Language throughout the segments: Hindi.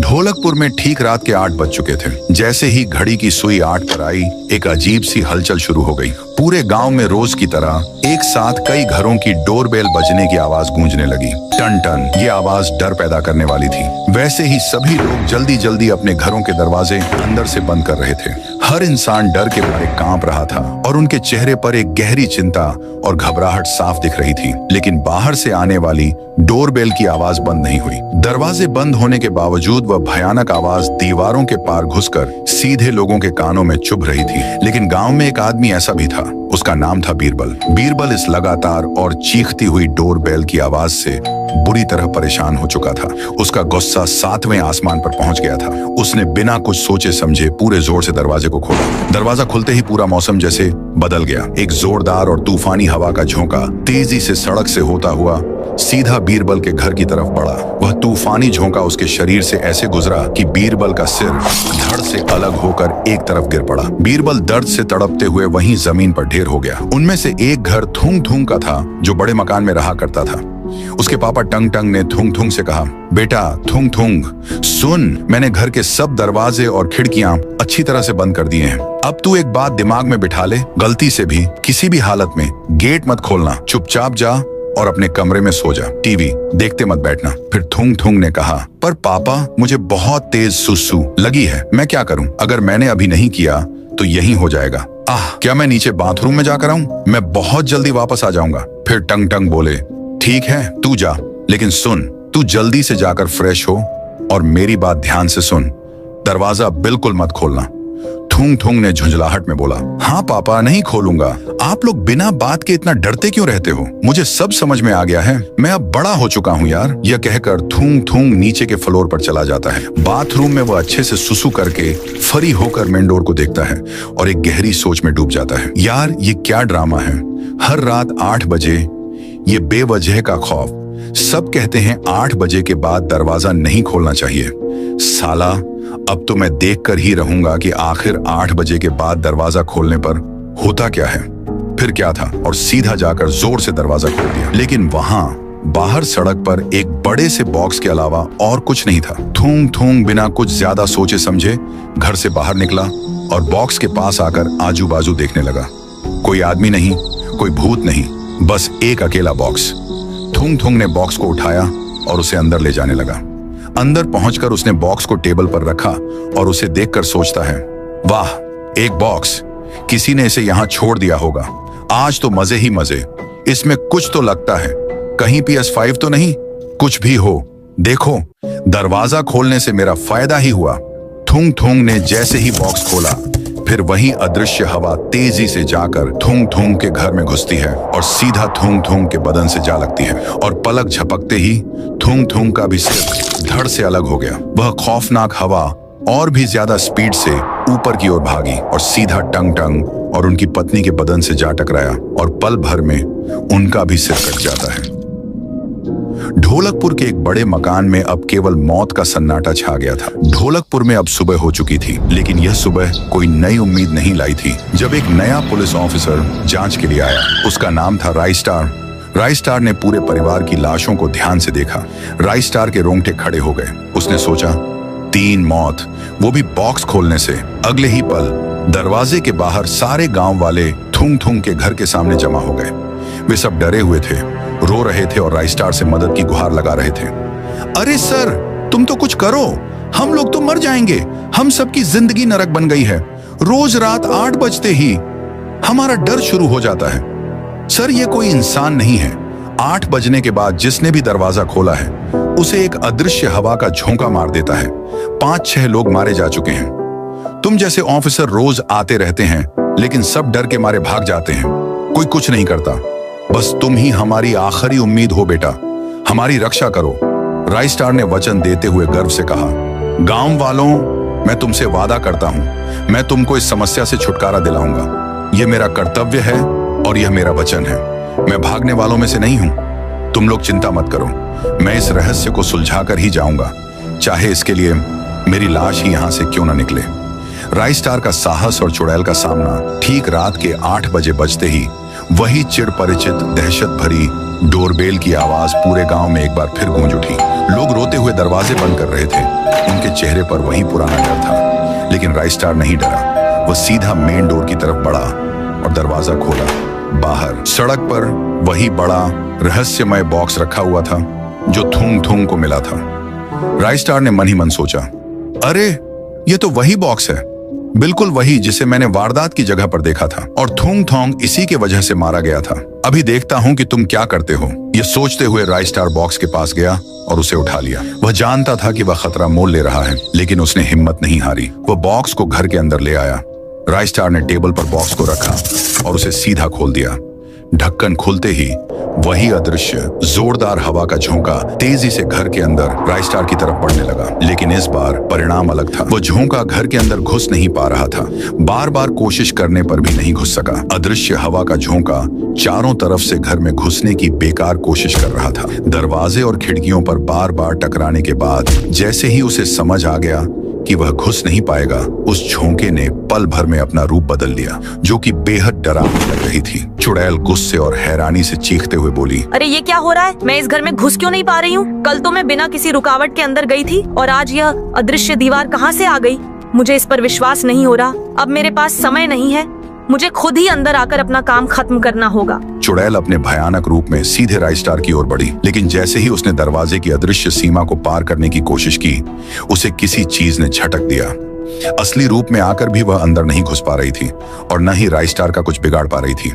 ढोलकपुर में ठीक रात के 8 बज चुके थे। जैसे ही घड़ी की सुई 8 पर आई, एक अजीब सी हलचल शुरू हो गई। पूरे गांव में रोज की तरह एक साथ कई घरों की डोरबेल बजने की आवाज गूंजने लगी। टन टन, ये आवाज डर पैदा करने वाली थी। वैसे ही सभी लोग जल्दी जल्दी अपने घरों के दरवाजे अंदर से बंद कर रहे थे। हर इंसान डर के मारे कांप रहा था और उनके चेहरे पर एक गहरी चिंता और घबराहट साफ दिख रही थी। लेकिन बाहर से आने वाली डोरबेल की आवाज बंद नहीं हुई। दरवाजे बंद होने के बावजूद वह भयानक आवाज दीवारों के पार घुसकर सीधे लोगों के कानों में चुभ रही थी। लेकिन गांव में एक आदमी ऐसा भी था। उसका नाम था बीरबल। बीरबल इस लगातार और चीखती हुई डोरबेल की आवाज से बुरी तरह परेशान हो चुका था। उसका गुस्सा 7वें आसमान पर पहुंच गया था। उसने बिना कुछ सोचे समझे पूरे जोर से दरवाजे को खोला। दरवाजा खुलते ही पूरा मौसम जैसे बदल गया। एक जोरदार और तूफानी हवा का झोंका तेजी से सड़क से होता हुआ सीधा बीरबल के घर की तरफ बढ़ा। वह तूफानी झोंका उसके शरीर से ऐसे गुजरा कि बीरबल का सिर धड़ से अलग होकर एक तरफ गिर पड़ा। बीरबल दर्द से तड़पते हुए वहीं जमीन पर ढेर हो गया। उनमें से एक घर थुंग थुंग का था, जो बड़े मकान में रहा करता था। उसके पापा टंग टंग ने थुंग थुंग से कहा, बेटा थुंग थुंग, सुन, मैंने घर के सब दरवाजे और खिड़कियां अच्छी तरह से बंद कर दिए हैं। अब तू एक बात दिमाग में बिठा ले, गलती से भी किसी भी हालत में गेट मत खोलना। चुपचाप जा और अपने कमरे में सो जा। टीवी देखते मत बैठना। फिर थुंग थुंग ने कहा, पर पापा मुझे बहुत तेज सुसु लगी है, मैं क्या करूं? अगर मैंने अभी नहीं किया तो यही हो जाएगा। क्या मैं नीचे बाथरूम में जाकर आऊं? मैं बहुत जल्दी वापस आ जाऊंगा। फिर टंग टंग बोले, ठीक है तू जा, लेकिन सुन, तू जल्दी से जाकर फ्रेश हो और मेरी बात ध्यान से सुन, दरवाजा बिल्कुल मत खोलना। थुंग थुंग ने झुंझलाहट में बोला, हाँ पापा नहीं खोलूंगा। आप लोग बिना बात के इतना डरते क्यों रहते हो? मुझे सब समझ में आ गया है, मैं अब बड़ा हो चुका हूँ यार। यह कहकर थुंग थुंग नीचे के फ्लोर पर चला जाता है। बाथरूम में वह अच्छे से सुसु करके फरी होकर मेन डोर को देखता है और एक गहरी सोच में डूब जाता है। यार ये क्या ड्रामा है? हर रात 8 बजे ये बेवजह का खौफ। सब कहते हैं 8 बजे के बाद दरवाजा नहीं खोलना चाहिए। साला, अब तो मैं देख कर ही रहूंगा कि आखिर 8 बजे के बाद दरवाजा खोलने पर होता क्या है। फिर क्या था, और सीधा जाकर जोर से दरवाजा खोल दिया। लेकिन वहां बाहर सड़क पर एक बड़े से बॉक्स के अलावा और कुछ नहीं था। थूंग थूंग बिना कुछ ज्यादा सोचे समझे घर से बाहर निकला और बॉक्स के पास आकर आजू बाजू देखने लगा। कोई आदमी नहीं, कोई भूत नहीं, बस एक अकेला बॉक्स। थूंग थूंग ने बॉक्स को उठाया और उसे अंदर ले जाने लगा। अंदर पहुंचकर उसने बॉक्स को टेबल पर रखा और उसे देखकर सोचता है, वाह, एक बॉक्स, किसी ने इसे यहां छोड़ दिया होगा। आज तो मजे ही मजे, इसमें कुछ तो लगता है, कहीं PS5 तो नहीं? कुछ भी हो, देखो, दरवाजा खोलने से मेरा फायदा ही हुआ। थुंग थुंग ने जैसे ही बॉक्स खोला, फिर वही अदृश्य हवा तेजी से जाकर थुंग थुंग के घर में घुसती है और सीधा थुंग थुंग के बदन से जा लगती है और पलक झपकते ही थुंग थुंग का भी सिर धड़ से अलग हो गया। वह खौफनाक हवा और भी ज्यादा स्पीड से ऊपर की ओर भागी और सीधा टंग टंग और उनकी पत्नी के बदन से जा टकराया और पल भर में उनका भी सिर कट जाता है। ढोलकपुर के एक बड़े मकान में अब केवल मौत का सन्नाटा छा गया था। ढोलकपुर में अब सुबह हो चुकी थी, लेकिन यह सुबह कोई नई उम्मीद नहीं लाई थी। जब एक नया पुलिस ऑफिसर जांच के लिए आया, उसका नाम था राइस्टार। राइस्टार ने पूरे परिवार की लाशों को ध्यान से देखा। राइस्टार के रोंगटे खड़े हो गए। उसने सोचा, 3 मौत, वो भी बॉक्स खोलने से। अगले ही पल दरवाजे के बाहर सारे गांव वाले थुंग थुंग के घर के सामने जमा हो गए। वे सब डरे हुए थे, रो रहे थे और राइस्टार से मदद की गुहार लगा रहे थे। अरे सर, तुम तो कुछ करो, हम लोग तो मर जाएंगे। हम सबकी जिंदगी नरक बन गई है। रोज रात 8 बजते ही हमारा डर शुरू हो जाता है। सर, ये कोई इंसान नहीं है। 8 बजने के बाद जिसने भी दरवाजा खोला है, उसे एक अदृश्य हवा का झोंका मार देता है। 5-6 लोग मारे जा चुके हैं। तुम जैसे ऑफिसर रोज आते रहते हैं, लेकिन सब डर के मारे भाग जाते हैं। कोई कुछ नहीं करता। बस तुम ही हमारी आखिरी उम्मीद हो बेटा, हमारी रक्षा करो। राइस्टार ने वचन देते हुए गर्व से कहा, गांव वालों, मैं तुमसे वादा करता हूं, मैं तुमको इस समस्या से छुटकारा दिलाऊंगा। यह मेरा कर्तव्य है और यह मेरा वचन है। मैं भागने वालों में से नहीं हूं। तुम लोग चिंता मत करो, मैं इस रहस्य को सुलझा कर ही जाऊंगा, चाहे इसके लिए मेरी लाश ही यहां से क्यों ना निकले। राइस्टार का साहस और चुड़ैल का सामना ठीक रात के 8 बजे बजते ही वही चिर परिचित दहशत भरी डोरबेल की आवाज पूरे गांव में एक बार फिर गूंज उठी। लोग रोते हुए दरवाजे बंद कर रहे थे उनके चेहरे पर वही पुराना डर था, लेकिन राइस्टार नहीं डरा। वो सीधा मेन डोर की तरफ बढ़ा और दरवाजा खोला। बाहर सड़क पर वही बड़ा रहस्यमय बॉक्स रखा हुआ था जो थूंग थूंग को मिला था। राइस्टार ने मन ही मन सोचा, अरे ये तो वही बॉक्स है, बिल्कुल वही जिसे मैंने वारदात की जगह पर देखा था, और थूंग थोंग इसी के वजह से मारा गया था। अभी देखता हूं कि तुम क्या करते हो। ये सोचते हुए राइस्टार बॉक्स के पास गया और उसे उठा लिया। वह जानता था कि वह खतरा मोल ले रहा है, लेकिन उसने हिम्मत नहीं हारी। वह बॉक्स को घर के अंदर ले आया। राइस्टार ने टेबल पर बॉक्स को रखा और उसे सीधा खोल दिया। ढक्कन खुलते ही वही अदृश्य जोरदार हवा का झोंका तेजी से घर के अंदर राइस्टार की तरफ बढ़ने लगा, लेकिन इस बार परिणाम अलग था। वो झोंका घर के अंदर घुस नहीं पा रहा था। बार बार कोशिश करने पर भी नहीं घुस सका। अदृश्य हवा का झोंका चारों तरफ से घर में घुसने की बेकार कोशिश कर रहा था। दरवाजे और खिड़कियों पर बार बार टकराने के बाद जैसे ही उसे समझ आ गया कि वह घुस नहीं पाएगा, उस झोंके ने पल भर में अपना रूप बदल लिया, जो कि बेहद डरावनी लग रही थी। चुड़ैल गुस्से और हैरानी से चीखते हुए बोली, अरे ये क्या हो रहा है? मैं इस घर में घुस क्यों नहीं पा रही हूँ? कल तो मैं बिना किसी रुकावट के अंदर गई थी और आज यह अदृश्य दीवार कहाँ से आ गई? मुझे इस पर विश्वास नहीं हो रहा। अब मेरे पास समय नहीं है, मुझे खुद ही अंदर आकर अपना काम खत्म करना होगा। चुड़ैल अपने भयानक रूप में सीधे राइस्टार की ओर बढ़ी, लेकिन जैसे ही उसने दरवाजे की अदृश्य सीमा को पार करने की कोशिश की, उसे किसी चीज ने झटक दिया। असली रूप में आकर भी वह अंदर नहीं घुस पा रही थी और न ही राइस्टार का कुछ बिगाड़ पा रही थी।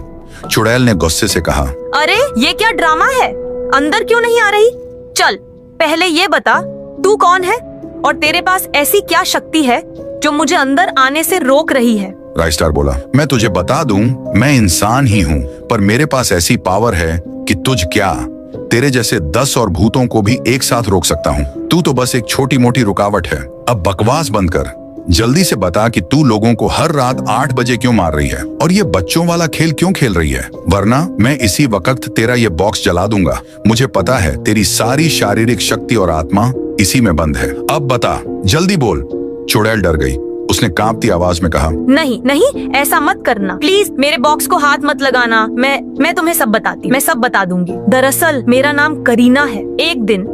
चुड़ैल ने गुस्से से कहा, अरे ये क्या ड्रामा है? अंदर क्यों नहीं आ रही? चल पहले ये बता, तू कौन है और तेरे पास ऐसी क्या शक्ति है जो मुझे अंदर आने से रोक रही है? राइस्टार बोला, मैं तुझे बता दूं, मैं इंसान ही हूँ, पर मेरे पास ऐसी पावर है कि तुझ क्या, तेरे जैसे 10 और भूतों को भी एक साथ रोक सकता हूँ। तू तो बस एक छोटी मोटी रुकावट है। अब बकवास बंद कर, जल्दी से बता कि तू लोगों को हर रात 8 बजे क्यों मार रही है और ये बच्चों वाला खेल क्यों खेल रही है, वरना मैं इसी वक्त तेरा ये बॉक्स जला दूंगा। मुझे पता है तेरी सारी शारीरिक शक्ति और आत्मा इसी में बंद है। अब बता, जल्दी बोल। चुड़ैल डर गई। उसने कांपती आवाज में कहा, नहीं नहीं, ऐसा मत करना प्लीज, मेरे बॉक्स को हाथ मत लगाना। मैं तुम्हें सब बताती, मैं सब बता दूंगी। दरअसल मेरा नाम करीना है। एक दिन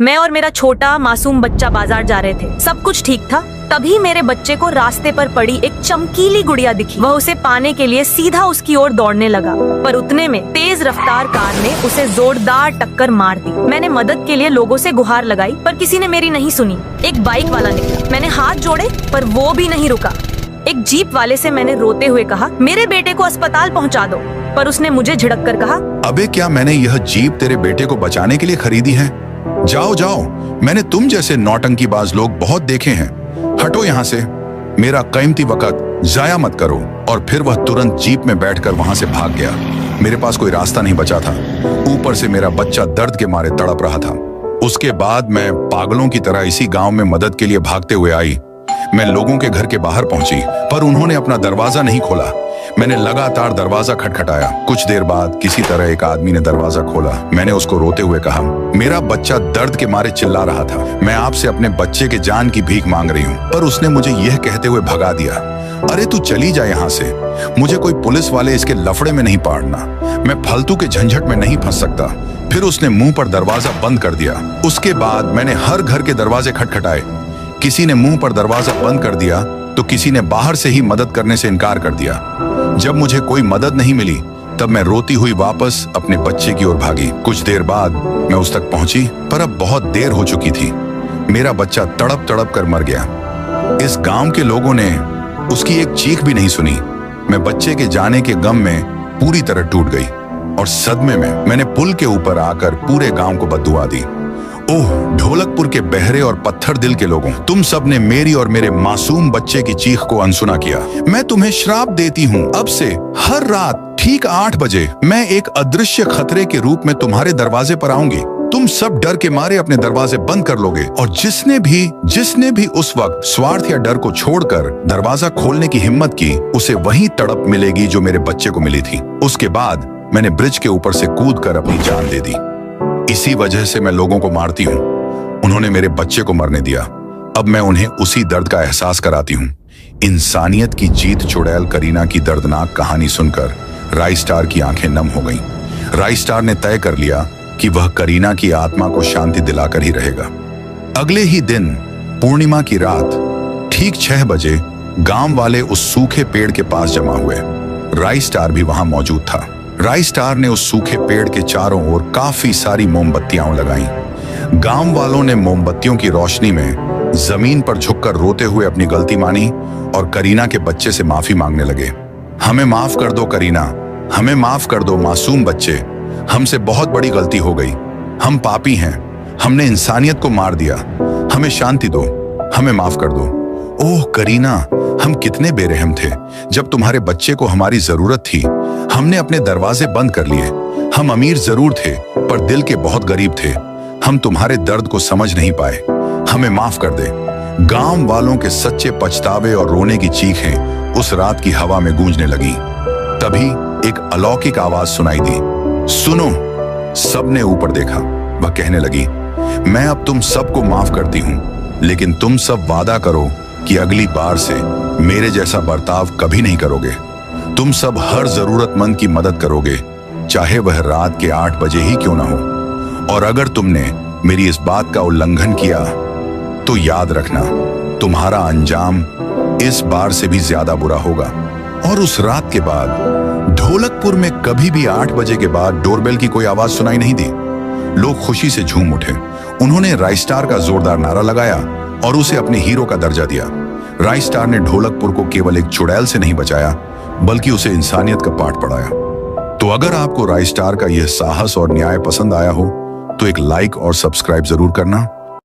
मैं और मेरा छोटा मासूम बच्चा बाजार जा रहे थे। सब कुछ ठीक था, तभी मेरे बच्चे को रास्ते पर पड़ी एक चमकीली गुड़िया दिखी। वह उसे पाने के लिए सीधा उसकी ओर दौड़ने लगा, पर उतने में तेज रफ्तार कार ने उसे जोरदार टक्कर मार दी। मैंने मदद के लिए लोगों से गुहार लगाई, पर किसी ने मेरी नहीं सुनी। एक बाइक वाला निकला, मैंने हाथ जोड़े पर वो भी नहीं रुका। एक जीप वाले से मैंने रोते हुए कहा, मेरे बेटे को अस्पताल पहुँचा दो, पर उसने मुझे झिड़क कर कहा, अबे क्या मैंने यह जीप तेरे बेटे को बचाने के लिए खरीदी है? जाओ जाओ, मैंने तुम जैसे नौटंकीबाज लोग बहुत देखे हैं। हटो यहाँ से, मेरा कीमती वक्त जाया मत करो। और फिर वह तुरंत जीप में बैठकर वहां से भाग गया। मेरे पास कोई रास्ता नहीं बचा था। ऊपर से मेरा बच्चा दर्द के मारे तड़प रहा था। उसके बाद मैं पागलों की तरह इसी गांव में मदद के लिए भागते हुए आई। मैं लोगों के घर के बाहर पहुंची, पर उन्होंने अपना दरवाजा नहीं खोला। मैंने लगातार दरवाजा खटखटाया। कुछ देर बाद किसी तरह एक आदमी ने दरवाजा खोला। मैंने उसको रोते हुए कहा, मेरा बच्चा दर्द के मारे चिल्ला रहा था, मैं आपसे अपने बच्चे के जान की भीख मांग रही हूँ। पर उसने मुझे यह कहते हुए भगा दिया, अरे तू चली जा यहाँ से, मुझे कोई पुलिस वाले इसके लफड़े में नहीं पाड़ना, मैं फालतू के झंझट में नहीं फंस सकता। फिर उसने मुंह पर दरवाजा बंद कर दिया। उसके बाद मैंने हर घर के दरवाजे खटखटाए। किसी ने मुंह पर दरवाजा बंद कर दिया तो किसी ने बाहर से ही मदद करने से इनकार कर दिया। जब मुझे कोई मदद नहीं मिली, तब मैं रोती हुई वापस अपने बच्चे की ओर भागी। कुछ देर बाद मैं उस तक पहुंची, पर अब बहुत देर हो चुकी थी। मेरा बच्चा तड़प तड़प कर मर गया। इस गांव के लोगों ने उसकी एक चीख भी नहीं सुनी। मैं बच्चे के जाने के गम में पूरी तरह टूट गई और सदमे में मैंने पुल के ऊपर आकर पूरे गांव को बद्दुआ दी। ओह ढोलकपुर के बहरे और पत्थर दिल के लोगों, तुम सब ने मेरी और मेरे मासूम बच्चे की चीख को अनसुना किया। मैं तुम्हें श्राप देती हूँ, अब से हर रात ठीक 8 बजे मैं एक अदृश्य खतरे के रूप में तुम्हारे दरवाजे पर आऊंगी। तुम सब डर के मारे अपने दरवाजे बंद कर लोगे और जिसने भी उस वक्त स्वार्थ या डर को छोड़कर दरवाजा खोलने की हिम्मत की, उसे वही तड़प मिलेगी जो मेरे बच्चे को मिली थी। उसके बाद मैंने ब्रिज के ऊपर से कूदकर अपनी जान दे दी। इसी वजह से मैं लोगों को मारती हूँ। उन्होंने मेरे बच्चे को मरने दिया, अब मैं उन्हें उसी दर्द का एहसास कराती हूँ। इंसानियत की जीत चुड़ैल करीना की दर्दनाक कहानी सुनकर राइस्टार की आंखें नम हो गईं। राइस्टार ने तय कर लिया कि वह करीना की आत्मा को शांति दिलाकर ही रहेगा। अगले ही दिन पूर्णिमा की रात ठीक 6 बजे गांव वाले उस सूखे पेड़ के पास जमा हुए। राई स्टार भी वहां मौजूद था। राई स्टार ने उस सूखे पेड़ के चारों ओर काफी सारी मोमबत्तियां लगाईं। गांव वालों ने मोमबत्तियों की रोशनी में जमीन पर झुककर रोते हुए अपनी गलती मानी और करीना के बच्चे से माफी मांगने लगे। हमें माफ कर दो करीना, हमें माफ कर दो मासूम बच्चे, हमसे बहुत बड़ी गलती हो गई, हम पापी हैं, हमने इंसानियत को मार दिया, हमें शांति दो, हमें माफ कर दो। ओह करीना, हम कितने बेरहम थे। जब तुम्हारे बच्चे को हमारी जरूरत थी हमने अपने दरवाजे बंद कर लिए। हम अमीर जरूर थे पर दिल के बहुत गरीब थे। हम तुम्हारे दर्द को समझ नहीं पाए, हमें माफ कर दे। गांव वालों के सच्चे पछतावे और रोने की चीखें उस रात की हवा में गूंजने लगी। तभी एक अलौकिक आवाज सुनाई दी। सुनो। सबने ऊपर देखा। वह कहने लगी, मैं अब तुम सबको माफ करती हूं, लेकिन तुम सब वादा करो कि अगली बार से मेरे जैसा बर्ताव कभी नहीं करोगे। तुम सब हर जरूरतमंद की मदद करोगे, चाहे वह रात के 8 बजे ही क्यों ना हो। और अगर तुमने मेरी इस बात का उल्लंघन किया तो याद रखना, तुम्हारा अंजाम इस बार से भी ज्यादा बुरा होगा। और उस रात के बाद ढोलकपुर में कभी भी 8 बजे के बाद डोरबेल की कोई आवाज सुनाई नहीं दी। लोग खुशी से झूम उठे। उन्होंने राई स्टार का जोरदार नारा लगाया और उसे अपने हीरो का दर्जा दिया। राई स्टार ने ढोलकपुर को केवल एक चुड़ैल से नहीं बचाया, बल्कि उसे इंसानियत का पाठ पढ़ाया। तो अगर आपको राई स्टार का यह साहस और न्याय पसंद आया हो तो एक लाइक और सब्सक्राइब जरूर करना।